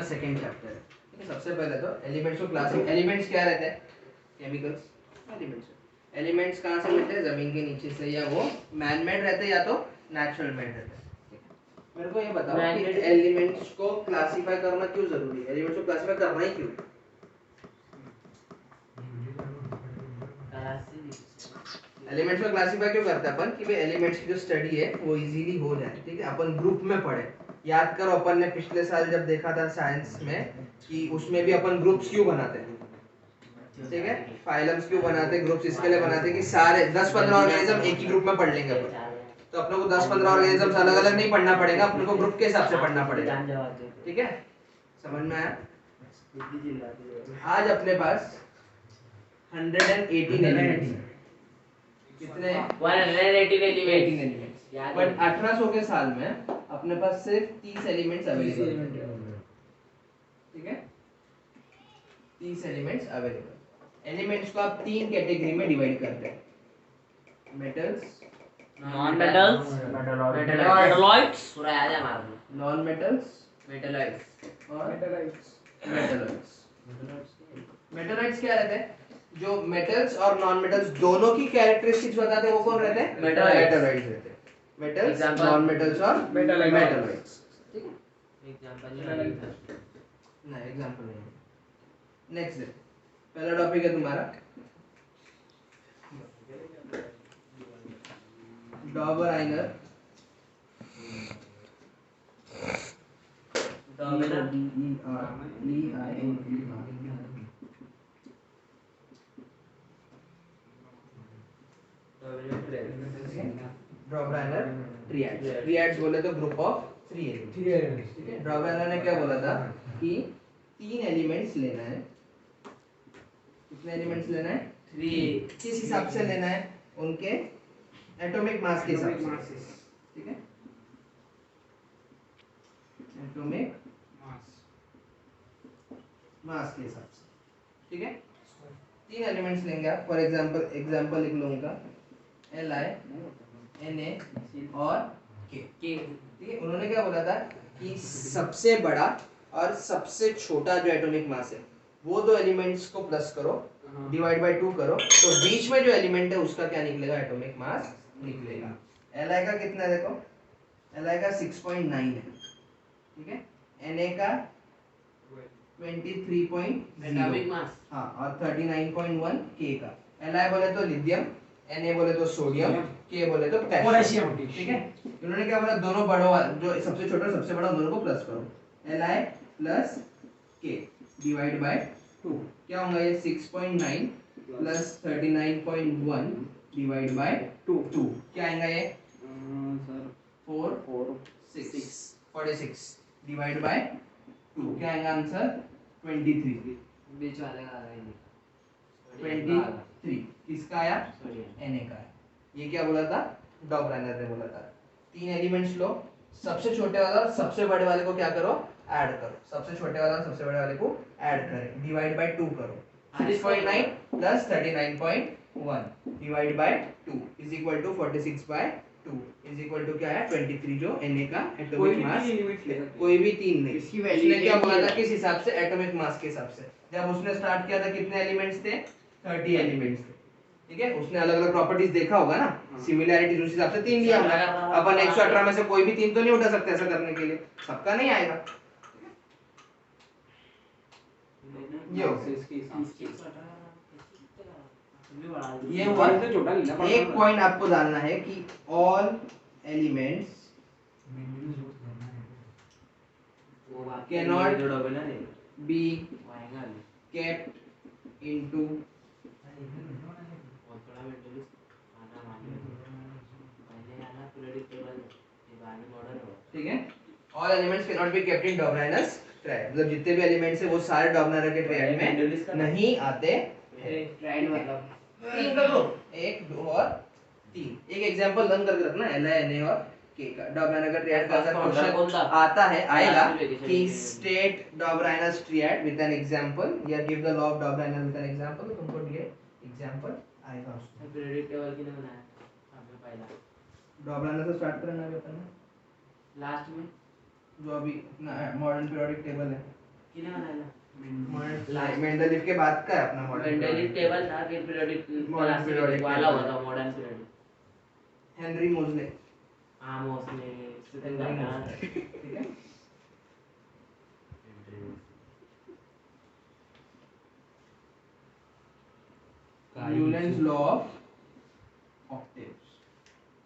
Second chapter है। ठीक है, सबसे पहले तो एलिमेंट्स को क्लासिफाई, एलिमेंट्स क्या रहते हैं? Chemicals elements. एलिमेंट्स कहाँ से मिलते हैं? जमीन के नीचे से, या वो मैन मेड रहते हैं या तो नेचुरल मेड रहते हैं। मेरे को ये बताओ कि एलिमेंट्स को क्लासिफाई करना क्यों जरूरी है? एलिमेंट्स को क्लासिफाई करना ही क्यों? एलिमेंट्स को क्लासिफाई क्यों करते हैं अपन? कि भाई एलिमेंट्स की जो स्टडी है वो इजीली हो जाए। ठीक है, अपन ग्रुप में पढ़े। याद करो अपन ने पिछले साल जब देखा था साइंस में कि उसमें भी अपन ग्रुप्स क्यों बनाते हैं? ठीक है, फाइलम्स क्यों बनाते हैं? ग्रुप्स इसके लिए बनाते हैं कि सारे 10-15 ऑर्गेनिज्म एक ही ग्रुप में पढ़ लेंगे अपन। तो अपने को 10-15 ऑर्गेनिजम्स अलग अलग नहीं पढ़ना पड़ेगा, अपने को ग्रुप के हिसाब से पढ़ना पड़ेगा। ठीक है, समझ में आया? आज अपने पास 118 एलिमेंट्स। कितने? 118 एलिमेंट्स। बट 1800 के साल में अपने पास सिर्फ 30 एलिमेंट्स अवेलेबल है। ठीक है, 30 एलिमेंट्स अवेलेबल। एलिमेंट्स को आप 3 कैटेगरी में डिवाइड करते हैं: मेटल्स, नॉन मेटल्स, मेटलॉइड्स, पूरा याद है हमारे को। नॉन मेटल्स, मेटलॉइड्स और मेटलॉइड्स। मेटलॉइड्स क्या रहते हैं? जो मेटल्स और नॉन मेटल्स दोनों की कैरेक्टरिस्टिक्स बताते हैं, वो कौन रहते हैं? मेटलॉइड्स रहते हैं। मेटल्स, नॉन मेटल्स और मेटलॉइड्स। ठीक है, एग्जांपल नहीं एग्जांपल नहीं। नेक्स्ट देखो, पहला टॉपिक है तुम्हारा डॉबराइनर। डॉबराइनर ट्रिएड्स। ट्रिएड्स बोले तो ग्रुप ऑफ 3 एलिमेंट्स। ठीक है, डॉबराइनर ने क्या बोला था कि 3 एलिमेंट्स लेना है। कितने एलिमेंट्स लेना है? 3। किस हिसाब से लेना है? उनके एटॉमिक मास के हिसाब से। ठीक है, एटॉमिक मास के हिसाब से। ठीक है, 3 एलिमेंट्स लेंगे आप। फॉर एग्जांपल लिख लो उनका Li, Na और K। ठीक है, उन्होंने क्या बोला था कि सबसे बड़ा और सबसे छोटा जो एटॉमिक मास है वो दो एलिमेंट्स को प्लस करो, डिवाइड बाय 2 करो, तो बीच में जो एलिमेंट है उसका क्या निकलेगा? एटॉमिक मास निकलेगा। Li का कितना है? देखो Li का 6.9 है। ठीक है, Na का 23.0 एटॉमिक मास, हाँ, और 39.1 K का। Li बोले तो लिथियम, Na बोले तो सोडियम, K बोले तो पोटेशियम। ठीक है, इन्होंने क्या बोला? दोनों बड़ों जो सबसे छोटा सबसे बड़ा दोनों को प्लस करो। Li plus K divide by 2 क्या होगा? ये 6.9 प्लस 39.1 डिवाइड बाय 2 क्या आएगा? ये 46 डिवाइड बाय 2 क्या आएगा आंसर? 23। बीच वाले का आ रहा है 23 किसका आया? Na का। ये क्या बोला था? डॉबराइनर ने बोला था 3 एलिमेंट्स लो, सबसे छोटे वाला और सबसे बड़े वाले को क्या करो? ऐड करो। सबसे छोटे वाला और सबसे बड़े वाले को ऐड करें, डिवाइड बाय 2 करो। 6.9 plus 39.1 divide by 2 is equal to 46 by 2 is equal to क्या है? 23 जो Na का एटॉमिक मास। कोई भी 3 नहीं, उसने क्या बोला था? किस हिसाब से? एटॉमिक मास के हिसाब से। जब उसने स्टार्ट किया था कितने एलिमेंट्स थे? 30 एलिमेंट्स थे। ठीक है, उसने अलग अलग प्रॉपर्टीज देखा होगा ना, सिमिलैरिटीज, उस हिसाब से 3 लिया होगा। अपन 118 में से कोई भी 3 तो नहीं उठा सकते ऐसा करने के लिए, सबका नहीं आएगा। ये हुआ। एक पॉइंट आपको डालना है कि all elements cannot be kept into ठीक है, all elements can not be kept in Dobereiner's triad. मतलब जितने भी एलिमेंट्स है वो सारे डॉबराइनर के ट्रायड में नहीं आते हैं। ट्रायड मतलब 3 कर लो, 1 2 और 3। एक एग्जांपल लर्न करके रखना, Li, Na और K का। डॉबराइनर का ट्रायड का अगर क्वेश्चन आता है आएगा कि state Dobereiner's triad with an example या give the law of Dobereiner with an example, तो तुमको ये एग्जांपल आएगा उसमें। पीरियोडिक टेबल किने बनाया हमने पहला? डॉबराइनर से स्टार्ट करना है अपन ने, लास्ट में जो अभी अपना मॉडर्न पीरियोडिक टेबल है। मेंडलीव के बाद का है अपना मॉडर्न मेंडलीव टेबल था फिर पीरियोडिक Modern periodic वाला table. हुआ था मॉडर्न पीरियोडिक। हेनरी मोजले। हाँ मोस्टली हेनरी मोजले ठीक है। Newlands law of octaves.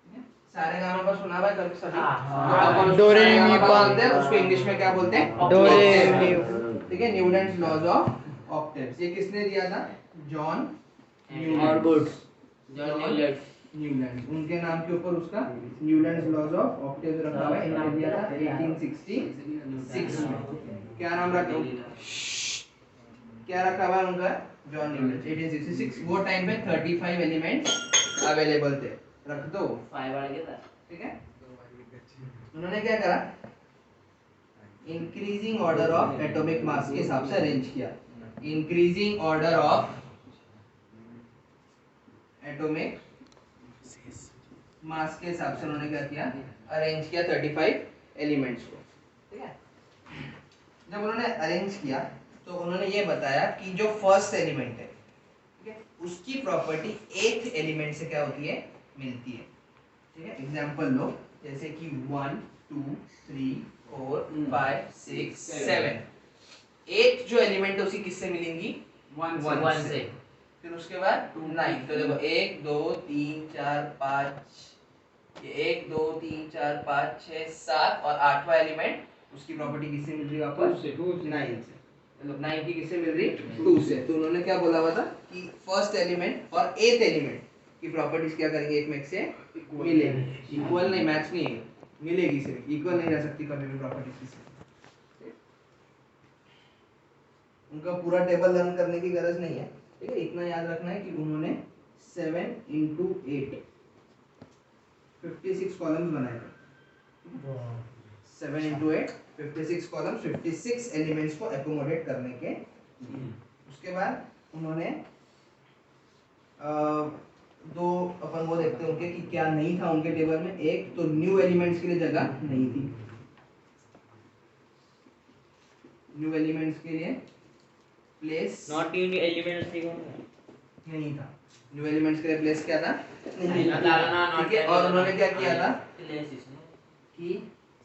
ठीक है, सारे गानों का सुना हुआ है कभी सभी? हाँ। अपन डो रे सारे मी गामा पा। बोलते हैं, उसको इंग्लिश में क्या बोलते हैं? डो रे Octaves। मी। ठीक है, न्यूलैंड्स लॉज ऑफ ऑक्टेव्स। ये किसने दिया था? जॉन और गुड्स जॉन जॉन न्यूलैंड। न्यूलैंड, उनके नाम के ऊपर उसका न्यूलैंड्स लॉज ऑफ ऑक्टेव्स रखा हुआ है। इन्होंने दिया था 1866 में। क्या नाम रखा? क्या रखा हुआ है उनका? John Newland. 1866 वो टाइम पे 35 एलिमेंट्स अवेलेबल थे। रख दो 5 बढ़ गया था। ठीक है। उन्होंने क्या करा? Increasing order of atomic mass के हिसाब से अरेंज किया। Increasing order of atomic mass के हिसाब से उन्होंने क्या किया? अरेंज किया 35 एलिमेंट्स को। ठीक है, जब उन्होंने अरेंज किया तो उन्होंने ये बताया कि जो फर्स्ट एलिमेंट है, ठीक है, उसकी प्रॉपर्टी एथ एलिमेंट से क्या होती है? मिलती है। ठीक है, एग्जांपल लो, जैसे कि 1 2 3 4 5 6 7। एथ जो एलिमेंट है उसी किससे मिलेंगी? 1 से। फिर उसके बाद 9। तो देखो 1 2 3 4 5, ये 1 2 3 4 5 6 7 और 8वां एलिमेंट उसकी प्रॉपर्टी किससे मिल रही है वापस? 9 से। मतलब 9 की किससे मिल रही? 2 से। तो उन्होंने क्या बोला हुआ था कि फर्स्ट एलिमेंट और एथ एलिमेंट की प्रॉपर्टीज क्या करेंगे? एक में एक से मिलेगी। इक्वल नहीं, मैच नहीं है, मिलेगी सिर्फ, इक्वल नहीं रह सकती कभी भी प्रॉपर्टीज किसी। उनका पूरा टेबल लर्न करने की गरज नहीं है। ठीक है, इतना याद रखना है कि उन्होंने 7 into 8 56 कॉलम्स बनाए थे। 7 into 8 56 कॉलम्स, 56 एलिमेंट्स को एकोमोडेट करने के लिए। उसके बाद उन्होंने दो अपन वो देखते हैं उनके कि क्या नहीं था उनके टेबल में। एक तो न्यू एलिमेंट्स के लिए जगह नहीं थी। न्यू एलिमेंट्स के लिए प्लेस नॉट इन एलिमेंट्स थी नहीं था। न्यू एलिमेंट्स के लिए प्लेस क्या था? नहीं ना था। ना ना ठीक है, और उन्होंने क्या किया था प्लेस इसमें कि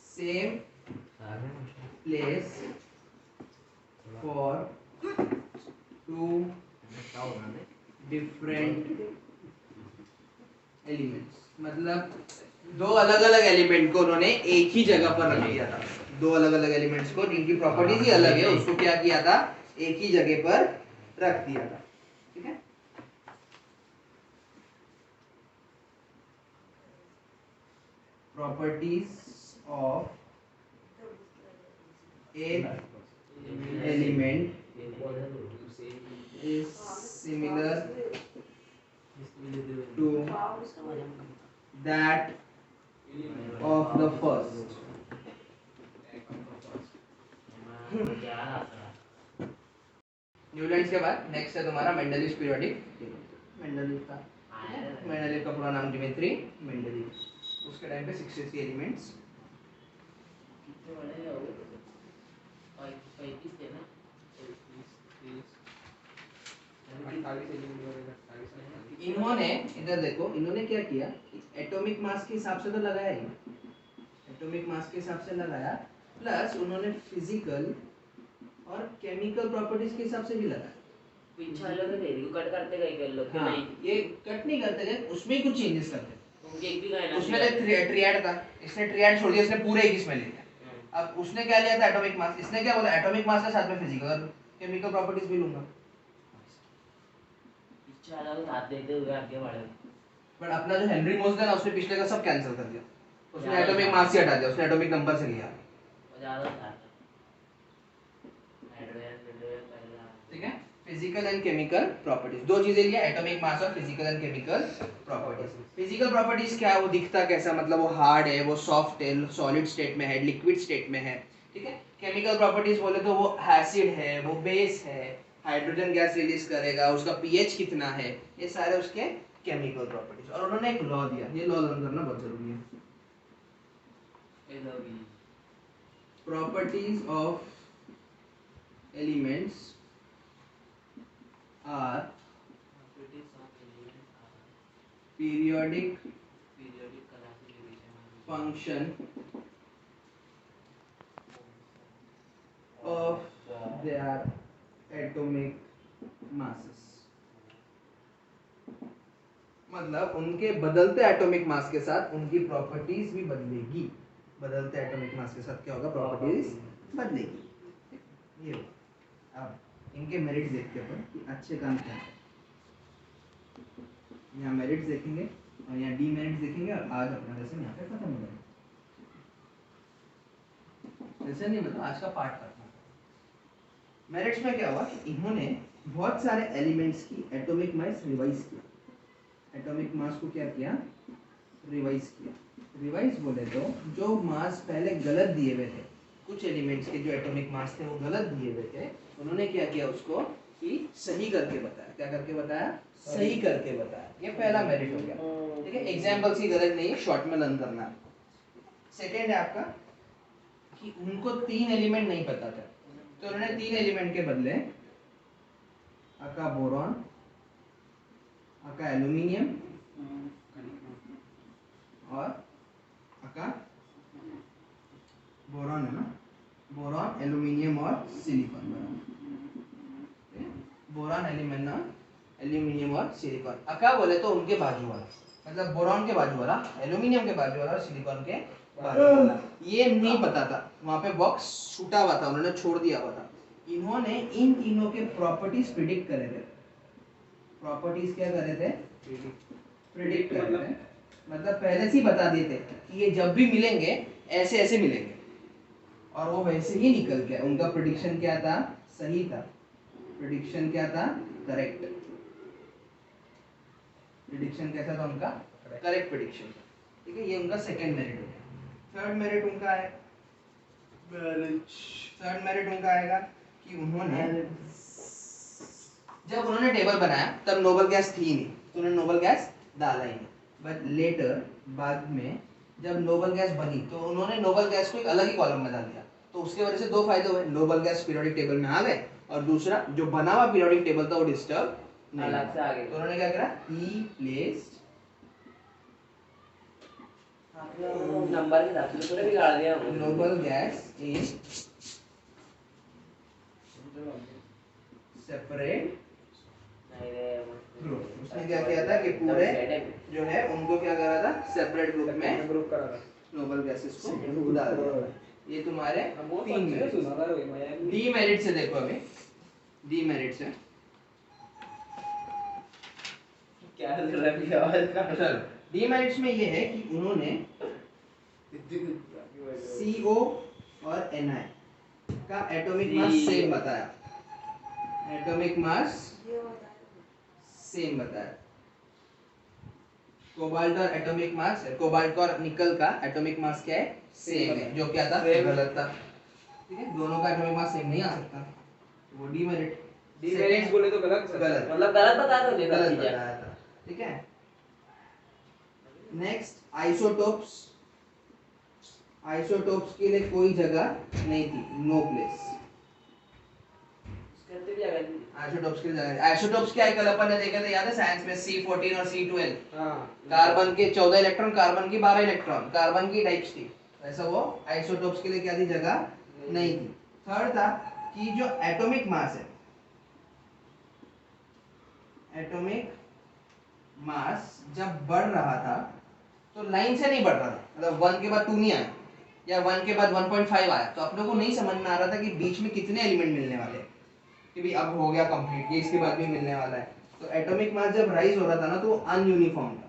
same place for two different elements. मतलब दो अलग अलग एलिमेंट को उन्होंने एक ही जगह पर रख दिया था। दो अलग अलग एलिमेंट्स को जिनकी प्रॉपर्टीज ही अलग है, उसको क्या किया था? एक ही जगह पर रख दिया था। ठीक है, properties of an element is similar to that of the first. Newlands के बाद नेक्स्ट है तुम्हारा मेंडलीव पीरियोडिक टेबल। मेंडलीव का मेंडलीव का पूरा नाम डिमित्री मेंडलीव। उसके टाइम पे 63 एलिमेंट्स। कितने बड़े हो गए? 35 थे ना? 28 इन्होंने इधर देखो, इन्होंने क्या किया कि एटॉमिक मास के हिसाब से तो लगाया ही, एटॉमिक मास के हिसाब से लगाया, प्लस उन्होंने फिजिकल और केमिकल प्रॉपर्टीज के हिसाब से भी लगाया। पीछे अलग है तेरी को कट करते गए कर लो कि हाँ, नहीं ये कट नहीं करते थे, उसमें ही कुछ चेंजेस करते थे। उनके एक भी गए ना उसमें देख ट्रिएड था, इसने ट्रिएड छोड़ दिया, इसने पूरे एक इसमें ले लिया। अब उसने क्या लिया था? Atomic mass. इसने क्या बोला? एटॉमिक मास के साथ में फिजिकल और केमिकल प्रॉपर्टीज भी लूंगा। पीछे अलग साथ देते हुए आगे बढ़े। बट अपना जो हेनरी मोजले ना, उसने पिछले का सब कैंसिल कर दिया। उसने एटॉमिक मास से हटा दिया, उसने एटॉमिक नंबर से लिया। वो ज्यादा था एडवांस पहला। ठीक है, फिजिकल एंड केमिकल प्रॉपर्टीज, दो चीजें लिया, एटॉमिक मास और physical and chemical properties. Physical properties क्या है? वो दिखता कैसा, मतलब वो हार्ड है, वो सॉफ्ट है, सॉलिड स्टेट में है, लिक्विड स्टेट में है। ठीक है, केमिकल प्रॉपर्टीज बोले तो वो एसिड है, वो बेस है, हाइड्रोजन गैस रिलीज करेगा, उसका पीएच कितना है, ये सारे उसके केमिकल प्रॉपर्टीज। और उन्होंने एक लॉ दिया, ये लॉ लर्न करना बहुत जरूरी है। Properties of elements are periodic function of their atomic masses। मतलब उनके बदलते एटॉमिक मास के साथ उनकी प्रॉपर्टीज भी बदलेगी। बदलते एटॉमिक मास के साथ क्या होगा, प्रॉपर्टीज बदलेगी। ये अब इनके मेरिट्स देखते हैं अपन कि अच्छे काम क्या है। यहाँ मेरिट्स देखेंगे और यहाँ डीमेरिट्स देखेंगे और आज अपना लेसन यहाँ पे खत्म हो जाएगा। लेसन नहीं मतलब आज का पार्ट खत्म। मेरिट्स में क्या हुआ कि इन्होंने बहुत सारे एलिमेंट्स की एटॉमिक मास रिवाइज किया। एटॉमिक मास को क्या किया, रिवाइज किया। रिवाइज बोले तो जो मास पहले गलत दिए हुए थे, कुछ एलिमेंट्स के जो एटॉमिक मास थे वो गलत दिए हुए थे, उन्होंने क्या किया उसको कि सही करके बताया। क्या करके बताया, सही करके बताया। ये पहला मेरिट हो गया। ठीक है, एग्जाम्पल्स की गलत नहीं है, शॉर्ट में लर्न करना। सेकेंड है आपका कि उनको 3 एलिमेंट नहीं पता था, तो उन्होंने 3 एलिमेंट के बदले अका बोरॉन, अका एल्यूमिनियम और अका बोरॉन है ना, बोरॉन एल्यूमिनियम और सिलिकॉन। बोरॉन एल्यूमिनियम और सिलिकॉन। अका बोले तो उनके बाजू वाला, मतलब बोरॉन के बाजू वाला, एल्यूमिनियम के बाजू वाला और सिलिकॉन के बाजू वाला। ये नहीं पता था, वहां पे बॉक्स छूटा हुआ था, उन्होंने छोड़ दिया हुआ था। इन्होंने इन तीनों के प्रॉपर्टीज प्रिडिक्ट करे थे। प्रॉपर्टीज क्या करे थे, प्रिडिक्ट करे थे। मतलब पहले से ही बता दिए थे कि ये जब भी मिलेंगे ऐसे ऐसे मिलेंगे, और वो वैसे ही निकल गया। उनका प्रिडिक्शन क्या था, सही था। प्रिडिक्शन क्या था, करेक्ट। प्रिडिक्शन कैसा था उनका, करेक्ट प्रिडिक्शन। ठीक है, ये उनका सेकंड मेरिट हो गया। थर्ड मेरिट उनका है, थर्ड मेरिट उनका आएगा कि उन्होंने जब उन्होंने टेबल बनाया तब नोबल गैस थी नहीं, तो उन्होंने नोबल गैस डाला ही नहीं। बट लेटर बाद में जब नोबल गैस बनी तो उन्होंने नोबल गैस को एक अलग ही कॉलम में डाल दिया। तो उसके वजह से 2 फायदे हुए, नोबल गैस पीरियोडिक टेबल में आ गए और दूसरा जो बना हुआ पीरियोडिक टेबल था वो डिस्टर्ब अलग से आ गया। तो उन्होंने क्या करा, ही प्लेस्ड नंबर के साथ पूरे बिगाड़ दिया Nobel gas in separate group. उसने क्या किया था कि पूरे जो है उनको क्या करा था, सेपरेट ग्रुप में ग्रुप करा था, नोबल गैसेस को डाल दिया। ये तुम्हारे 3 मेरिट। डी मेरिट से देखो अभी, डी मेरिट से क्या चलो डी मेरिट्स में ये है कि उन्होंने CO और Na का एटॉमिक मास सेम बताया। एटॉमिक मास सेम बताया। कोबाल्ट और एटॉमिक मास, कोबाल्ट और निकल का एटॉमिक मास क्या है, सेम है, जो क्या था, गलत था। ठीक है, दोनों का एटॉमिक मास सेम नहीं आ सकता, वो डीमेरिट। डीमेरिट बोले तो गलत, मतलब गलत बताया था, गलत बताया था। ठीक है, नेक्स्ट आइसोटोप्स। आइसोटोप्स के लिए कोई जगह नहीं थी, नो प्लेस। आइसोटोप्स की जगह, आइसोटोप्स क्या है, कल अपन ने देखा था, याद है साइंस में, C14 और C12। कार्बन के 14 इलेक्ट्रॉन, कार्बन की 12 इलेक्ट्रॉन, कार्बन की टाइप्स थी। ऐसा वो आइसोटोप्स के लिए क्या थी, जगह नहीं थी। थर्ड था कि जो एटॉमिक मास है, एटॉमिक मास जब बढ़ रहा था तो लाइन से नहीं बढ़ रहा था, मतलब 1 के बाद 2 नहीं आया या 1 के बाद 1.5 आया, तो अपने को नहीं समझ में आ रहा था कि बीच में कितने एलिमेंट मिलने वाले हैं, कि भी अब हो गया कंप्लीट, ये इसके बाद भी मिलने वाला है। तो एटॉमिक मास जब राइज हो रहा था ना तो अनयूनिफॉर्म था।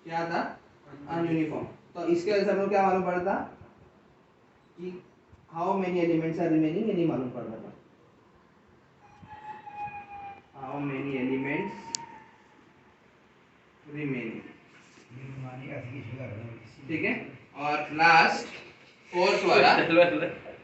क्या था, अनयूनिफॉर्म। तो इसके वजह से हमको क्या मालूम पड़ता कि how many elements are remaining, ये नहीं मालूम पड़ रहा था। हाउ मेनी एलिमेंट्स रिमेनिंग, ठीक है। और लास्ट फोर्थ वाला,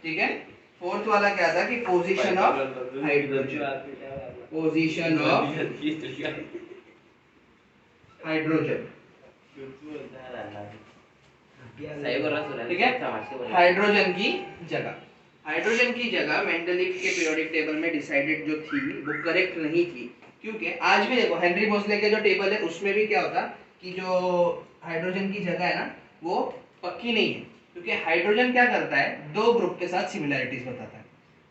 ठीक है, फोर्थ वाला क्या था कि position of hydrogen, position of hydrogen, सही बोल रहा है, ठीक है, हाइड्रोजन की जगह। हाइड्रोजन की जगह मेंडलीव के पीरियोडिक टेबल में डिसाइडेड जो थी वो करेक्ट नहीं थी, क्योंकि आज भी देखो हेनरी मोसले के जो टेबल है उसमें भी क्या होता कि जो हाइड्रोजन की जगह है ना वो पक्की नहीं है, क्योंकि हाइड्रोजन क्या करता है दो ग्रुप के साथ सिमिलैरिटीज बताता है,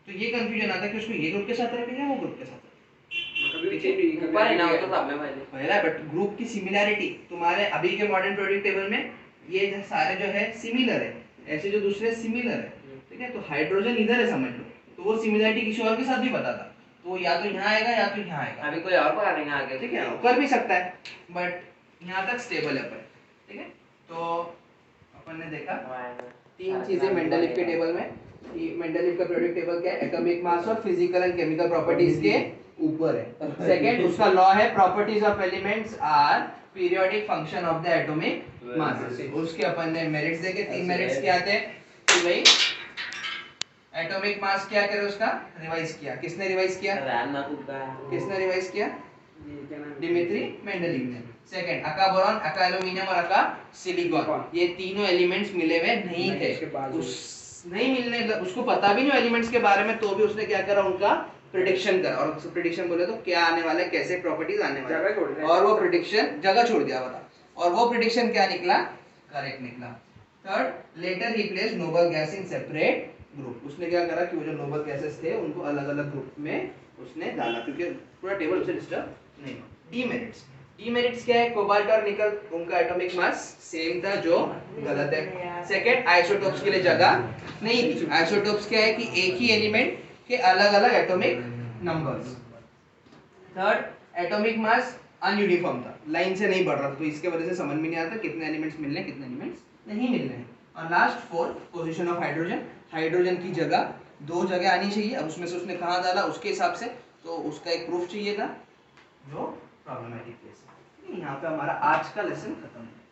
तो ये कंफ्यूजन आता है कि उसको ये ग्रुप के साथ रखें या वो ग्रुप के साथ रखें। ऊपर है ना वो तो सब में पहले पहला बट ग्रुप की सिमिलैरिटी तुम्हारे अभी के मॉडर्न पीरियोडिक टेबल में ये जो सारे जो है सिमिलर है, ऐसे जो दूसरे सिमिलर है, ठीक है, तो हाइड्रोजन इधर है समझ लो, तो वो सिमिलैरिटी किसी और के साथ भी बताता, तो या तो यहाँ आएगा या तो यहाँ आएगा, अभी कोई और पका देंगे आगे, ठीक है, कर भी सकता है बट यहाँ तक स्टेबल है अपन, ठीक है। तो अपन ने देखा तीन चीजें मेंडलीव के टेबल में कि मेंडलीव का पीरियोडिक टेबल क्या है, एटॉमिक मास और फिजिकल एंड केमिकल प्रॉपर्टीज के ऊपर है। सेकंड उसका लॉ है properties of elements are periodic function of the atomic masses, उसके अपन ने मेरिट्स देखे, तीन मेरिट्स क्या थे कि भाई एटॉमिक मास क्या करे उसका रिवाइज किया, किसने रिवाइज किया, किसने रिवाइज किया, डिमित्री मेंडलीव ने। सेकंड अका बोरॉन, अका एल्यूमिनियम और अका सिलिकॉन, ये तीनों एलिमेंट्स मिले हुए नहीं थे, उस नहीं मिलने उसको पता भी नहीं एलिमेंट्स के बारे में, तो भी उसने क्या करा उनका प्रेडिक्शन करा, और प्रेडिक्शन बोले तो क्या आने वाला है, कैसे प्रॉपर्टीज आने वाले हैं, और वो प्रेडिक्शन जगह छोड़ दिया बता, और वो प्रेडिक्शन क्या निकला, करेक्ट निकला। Third letter he place noble gas in separate group, उसने क्या करा कि वो जो नोबल गैसेस थे उनको अलग अलग ग्रुप में उसने डाला, क्योंकि पूरा टेबल उसे डिस्टर्ब नहीं हो। डीमेरिट्स, डीमेरिट्स क्या है, कोबाल्ट और निकल उनका एटॉमिक मास सेम था जो गलत है। सेकंड आइसोटोप्स के लिए जगह नहीं थी, आइसोटोप्स क्या है कि एक ही एलिमेंट के अलग अलग atomic numbers. Third atomic mass ununiform था, लाइन से नहीं बढ़ रहा था, तो इसके वजह से समझ में नहीं आता कितने एलिमेंट्स मिलने हैं कितने एलिमेंट्स नहीं मिल रहे हैं। और last fourth position of hydrogen, hydrogen की जगह दो जगह आनी चाहिए, अब उसमें से उसने कहाँ डाला उसके हिसाब से, तो उसका एक प्रूफ चाहिए था जो प्रॉब्लमेटिक केस है। यहाँ पे हमारा आज का लेसन खत्म है।